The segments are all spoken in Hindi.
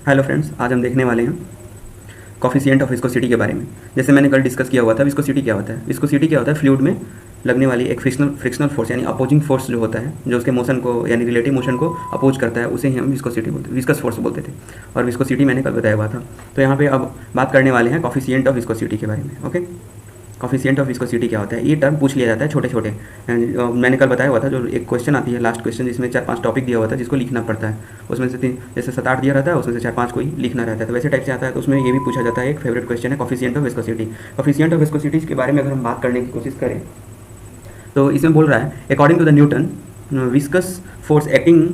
हेलो फ्रेंड्स, आज हम देखने वाले हैं कॉफिशिएंट ऑफ विस्कोसिटी के बारे में। जैसे मैंने कल डिस्कस किया हुआ था, विस्कोसिटी क्या होता है। विस्कोसिटी क्या होता है? फ्लूइड में लगने वाली एक फ्रिक्शनल फोर्स यानी अपोजिंग फोर्स जो होता है, जो उसके मोशन को यानी रिलेटिव मोशन को अपोज करता है, उसे ही हम विस्कोसिटी बोलते हैं, विस्कस फोर्स बोलते थे। और विस्कोसिटी मैंने कल बताया हुआ था। तो यहाँ पे अब बात करने वाले हैं कॉफिशिएंट ऑफ विस्कोसिटी के बारे में। ओके, कॉफिशिएंट ऑफ विस्कोसिटी क्या होता है, ये टर्म पूछ लिया जाता है छोटे छोटे। मैंने कल बताया हुआ था, जो एक क्वेश्चन आती है लास्ट क्वेश्चन, जिसमें 4-5 टॉपिक दिया हुआ था जिसको लिखना पड़ता है। उसमें से 3 जैसे 7-8 दिया रहता है, उसमें से 4-5 को ही लिखना रहता है। तो वैसे टाइप से आता है। तो उसमें ये भी पूछा जाता है, एक फेवरेट क्वेश्चन है coefficient of viscosity. Coefficient of viscosity के बारे में अगर हम बात करने की कोशिश करें तो इसमें बोल रहा है, according to the Newton viscous force acting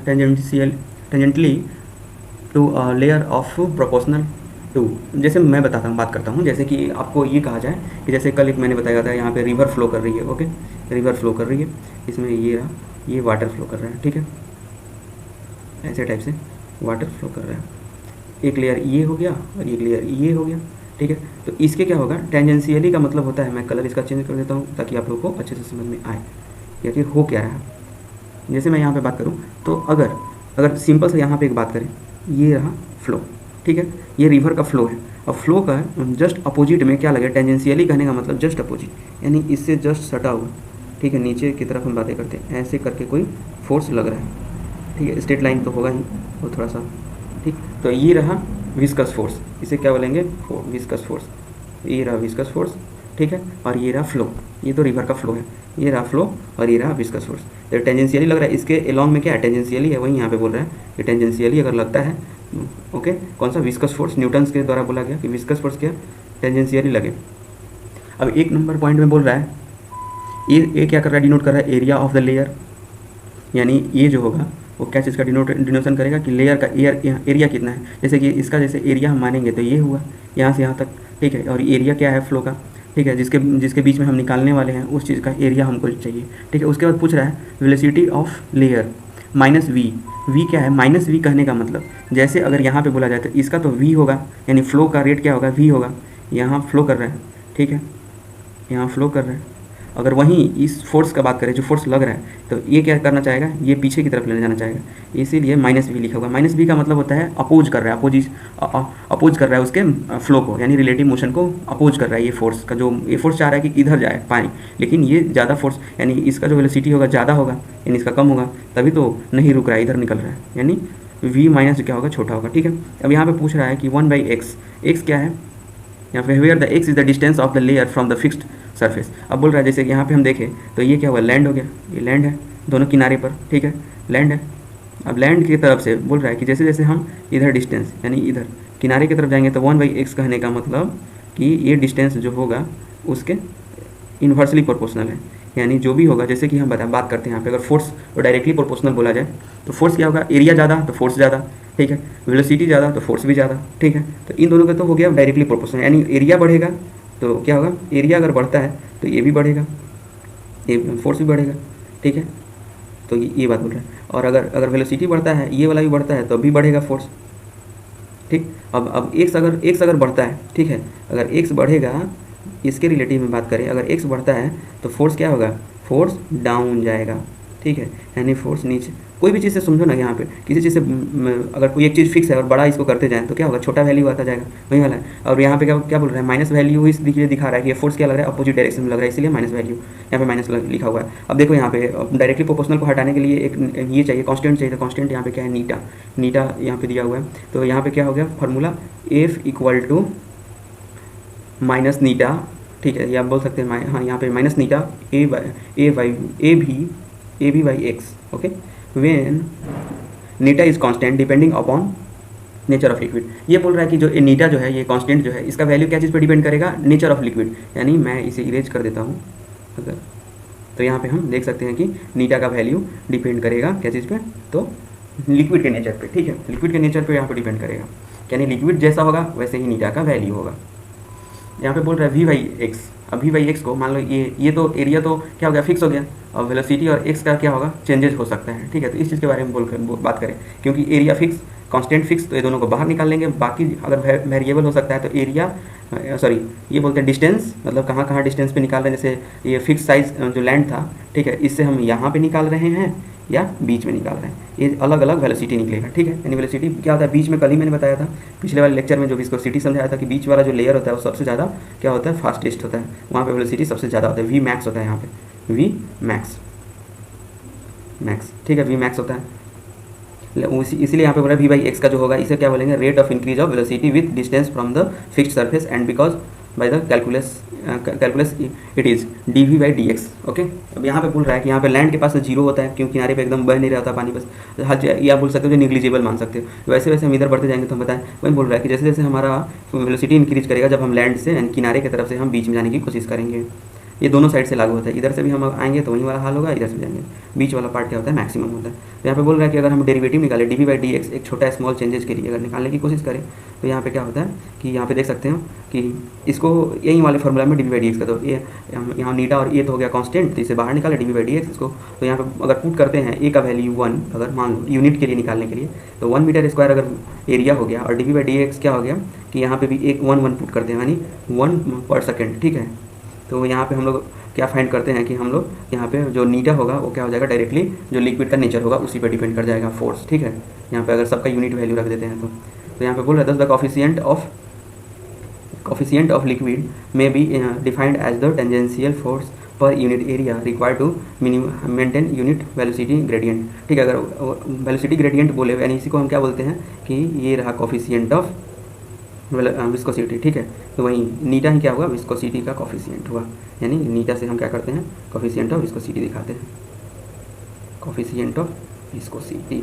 tangentially to layer of proportional to. जैसे मैं बताता हूँ, बात करता हूँ, जैसे कि आपको ये कहा जाए कि जैसे कल एक मैंने बताया था, यहाँ पे रिवर फ्लो कर रही है। ओके, रिवर फ्लो कर रही है, इसमें ये वाटर फ्लो कर रहा है। ठीक है, ऐसे टाइप से वाटर फ्लो कर रहा है। एक लेयर ये हो गया और एक लेयर ये हो गया। ठीक है, तो इसके क्या होगा, टेंजेंशियली का मतलब होता है, मैं कलर इसका चेंज कर देता हूँ ताकि आप लोगों को अच्छे से समझ में आए या फिर हो क्या रहा है। जैसे मैं यहाँ पे बात करूँ तो अगर सिंपल से यहाँ पे एक बात करें, ये रहा फ्लो। ठीक है, ये रिवर का फ्लो है। अब फ्लो का जस्ट अपोजिट में क्या लगे, टेंजेंशियली कहने का मतलब जस्ट अपोजिट, यानी इससे जस्ट सटा हुआ। ठीक है, नीचे की तरफ हम बातें करते हैं, ऐसे करके कोई फोर्स लग रहा है। ठीक है, स्ट्रेट लाइन तो होगा ही, वो थोड़ा सा। ठीक, तो ये रहा विस्कस फोर्स, इसे क्या बोलेंगे, विस्कस फोर्स। ये रहा विस्कस फोर्स। ठीक है, और ये रहा फ्लो, ये तो रिवर का फ्लो है। ये रहा फ्लो और ये रहा विस्कस फोर्स। तो टेंजेंशियली लग रहा है, इसके एलॉन्ग में क्या है, टेंजेंशियली है, वही यहाँ पे बोल रहा है कि टेंजेंशियली अगर लगता है, ओके, कौन सा, विस्कस फोर्स। न्यूटन्स के द्वारा बोला गया कि विस्कस फोर्स क्या, टेंजेंशियली लगे। अब 1 नंबर पॉइंट में बोल रहा है, ये क्या कर रहा है, डिनोट कर रहा है एरिया ऑफ द लेयर। यानी ये जो होगा वो क्या चीज़ का डिनोशन करेगा कि लेयर का एरिया कितना है। जैसे कि इसका जैसे एरिया हम मानेंगे तो ये हुआ यहाँ से यहाँ तक। ठीक है, और एरिया क्या है फ्लो का। ठीक है, जिसके बीच में हम निकालने वाले हैं, उस चीज़ का एरिया हमको चाहिए। ठीक है, उसके बाद पूछ रहा है velocity of layer minus V. V क्या है, माइनस वी कहने का मतलब, जैसे अगर यहाँ पे बोला जाए तो इसका तो वी होगा, यानी फ्लो का रेट क्या होगा, वी होगा। यहाँ फ्लो कर रहा है, ठीक है, यहाँ फ्लो कर रहा है। अगर वहीं इस फोर्स का बात करें, जो फोर्स लग रहा है, तो ये क्या करना चाहेगा, ये पीछे की तरफ लेने जाना चाहेगा, इसीलिए माइनस वी लिखा हुआ। माइनस वी का मतलब होता है अपोज कर रहा है, अपोज कर रहा है उसके फ्लो को, यानी रिलेटिव मोशन को अपोज कर रहा है। ये फोर्स का जो ये फोर्स चाह रहा है कि इधर जाए पानी, लेकिन ये ज़्यादा फोर्स, यानी इसका जो वेलोसिटी होगा ज़्यादा होगा, यानी इसका कम होगा, तभी तो नहीं रुक रहा है, इधर निकल रहा है, यानी वी माइनस क्या होगा, छोटा होगा। ठीक है, अब यहाँ पे पूछ रहा है कि 1/x, एक्स क्या है यहाँ पे, where the X is the distance of the layer from the fixed surface. अब बोल रहा है जैसे कि यहाँ पे हम देखें तो ये क्या हुआ, लैंड हो गया, ये लैंड है दोनों किनारे पर। ठीक है, लैंड है। अब लैंड की तरफ से बोल रहा है कि जैसे जैसे हम इधर डिस्टेंस, यानी इधर किनारे की तरफ जाएंगे, तो 1/x कहने का मतलब कि ये डिस्टेंस जो होगा उसके इन्वर्सली प्रोपोर्शनल है। यानी जो भी होगा, जैसे कि हम बात करते हैं यहाँ पे, अगर फोर्स और डायरेक्टली प्रोपोर्शनल बोला जाए तो फोर्स क्या होगा, एरिया ज़्यादा तो फोर्स ज़्यादा। ठीक है, वेलोसिटी ज़्यादा तो फोर्स भी ज़्यादा। ठीक है, तो इन दोनों का तो हो गया डायरेक्टली प्रोपोर्शनल, यानी एरिया बढ़ेगा तो क्या होगा, एरिया अगर बढ़ता है तो ये भी बढ़ेगा, ये फोर्स भी बढ़ेगा। ठीक है, तो ये बात बोल रहा है। और अगर वेलोसिटी बढ़ता है, ये वाला भी बढ़ता है, तो भी बढ़ेगा फोर्स। ठीक, अब एक्स अगर बढ़ता है, ठीक है, अगर एक्स बढ़ेगा, इसके रिलेटिव में बात करें, अगर एक्स बढ़ता है तो फोर्स क्या होगा, फोर्स डाउन जाएगा। ठीक है, यानी फोर्स नीचे। कोई भी चीज़ से समझो ना, यहाँ पे किसी चीज़ से अगर कोई एक चीज़ फिक्स है और बड़ा इसको करते जाएँ तो क्या होगा, छोटा वैल्यू आता जाएगा, वही वाला है। और यहाँ पे क्या बोल रहा है, माइनस वैल्यू इस दिखा रहा है कि ये फोर्स क्या लग रहा है, अपोजिट डायरेक्शन में लग रहा है, इसलिए माइनस वैल्यू यहाँ पे माइनस लिखा हुआ है। अब देखो यहाँ पे डायरेक्टली प्रोपोर्शनल को हटाने के लिए एक ये चाहिए, कॉन्स्टेंट चाहिए। तो कॉन्स्टेंट यहाँ पे क्या है, नीटा यहाँ पे दिया हुआ है। तो यहाँ पे क्या हो गया formula, F equal to minus eta. ठीक है, ये आप बोल सकते हैं, हाँ, यहाँ पे माइनस नीटा A B by X. Okay, when नीटा is constant depending upon nature of liquid. ये बोल रहा है कि जो नीटा जो है, ये कांस्टेंट जो है, इसका वैल्यू क्या चीज़ पर डिपेंड करेगा, नेचर ऑफ लिक्विड। यानी मैं इसे इरेज कर देता हूँ अगर, तो यहाँ पे हम देख सकते हैं कि नीटा का वैल्यू डिपेंड करेगा क्या चीज़ पे, तो लिक्विड के नेचर पे। ठीक है, लिक्विड के नेचर पे यहाँ पे डिपेंड करेगा, यानी लिक्विड जैसा होगा वैसे ही नीटा का वैल्यू होगा। यहाँ पे बोल रहा है v/x। अब v/x को मान लो ये तो एरिया तो क्या हो गया, फिक्स हो गया, और वेलोसिटी और x का क्या होगा, चेंजेस हो सकता है। ठीक है, तो इस चीज़ के बारे में बात करें, क्योंकि एरिया फिक्स, कांस्टेंट फिक्स, तो ये दोनों को बाहर निकाल लेंगे। बाकी अगर वेरिएबल हो सकता है तो एरिया, सॉरी ये बोलते हैं डिस्टेंस, मतलब कहाँ डिस्टेंस पे निकाल रहे हैं। जैसे ये फिक्स साइज जो लैंड था, ठीक है, इससे हम यहाँ पे निकाल रहे हैं, या बीच में निकाल रहे हैं, ये अलग अलग वेलोसिटी निकलेगा। ठीक है, यानी वेलोसिटी क्या होता है बीच में, कल ही मैंने बताया था पिछले वाले लेक्चर में जो विस्कोसिटी समझाया था कि बीच वाला जो लेयर होता है वो सबसे ज़्यादा क्या होता है, फास्टेस्ट होता है, वहाँ पे वेलोसिटी सबसे ज़्यादा होता है, वी मैक्स होता है यहाँ पे, वी मैक्स मैक्स। ठीक है, वी मैक्स होता है, इसीलिए यहाँ पे बोला वी बाई एक्स का जो होगा इसे क्या बोलेंगे, rate of increase of velocity with distance from the fixed surface and because by the calculus it is D V by D X. Okay, अब यहाँ पे बोल रहा है कि यहाँ पे लैंड के पास जीरो होता है, क्योंकि किनारे पे एकदम बह नहीं रहता पानी, बस हर या बोल सकते हो जो निग्लिजिबल मान सकते हो। वैसे वैसे हम इधर बढ़ते जाएंगे तो हम बताएं, वही बोल रहा है कि जैसे जैसे हमारा वेलोसिटी इंक्रीज करेगा जब हम लैंड से किनारे की तरफ से हम बीच में जाने की कोशिश करेंगे, ये दोनों साइड से लागू होता है, इधर से भी हम आएंगे तो वही वाला हाल होगा, इधर से जाएंगे बीच वाला पार्ट क्या होता है, मैक्सिमम होता है। तो यहाँ पे बोल रहा है कि अगर हम डेरिवेटिव निकालें D V by D X, एक छोटा स्मॉल चेंजेस के लिए अगर निकालने की कोशिश करें तो यहाँ पे क्या होता है कि यहाँ पे देख सकते हैं कि इसको यही वाले फॉर्मूला में D V by D X का, तो ये यहाँ नीटा और ये तो हो गया कांस्टेंट, तो इसे बाहर निकाले D V by D X इसको, तो यहाँ पे अगर पुट करते हैं ए का वैल्यू 1, अगर मान लो यूनिट के लिए निकालने के लिए, तो 1 मीटर स्क्वायर अगर एरिया हो गया, और D V by D X क्या हो गया कि यहाँ पे भी एक 1 पुट करते हैं, यानी 1 पर सेकेंड। ठीक है, तो यहाँ पे हम लोग क्या फाइंड करते हैं कि हम लोग यहाँ पे जो नीटा होगा वो क्या हो जाएगा, डायरेक्टली जो लिक्विड का नेचर होगा उसी पर डिपेंड कर जाएगा फोर्स। ठीक है, यहाँ पे अगर सबका यूनिट वैल्यू रख देते हैं तो यहाँ पे बोल रहा है the coefficient of liquid may be defined as the tangential force per unit area required to maintain unit velocity gradient. ठीक है, अगर वेलोसिटी ग्रेडियंट बोले यानी इसी को हम क्या बोलते हैं कि ये रहा कोफिशिएंट ऑफ विस्कोसिटी। ठीक है, तो वहीं नीटा ही क्या हुआ, विस्कोसिटी का कोफिशिएंट हुआ, यानी नीटा से हम क्या करते हैं, कोफिशिएंट ऑफ विस्कोसिटी दिखाते हैं, कोफिशिएंट ऑफ विस्कोसिटी,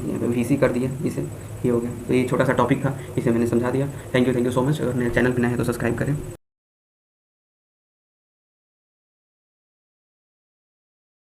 यहाँ पे वीसी कर दिया इसे, ये हो गया। तो ये छोटा सा टॉपिक था, इसे मैंने समझा दिया। Thank you so much. अगर मेरे चैनल पर नए हैं तो सब्सक्राइब करें।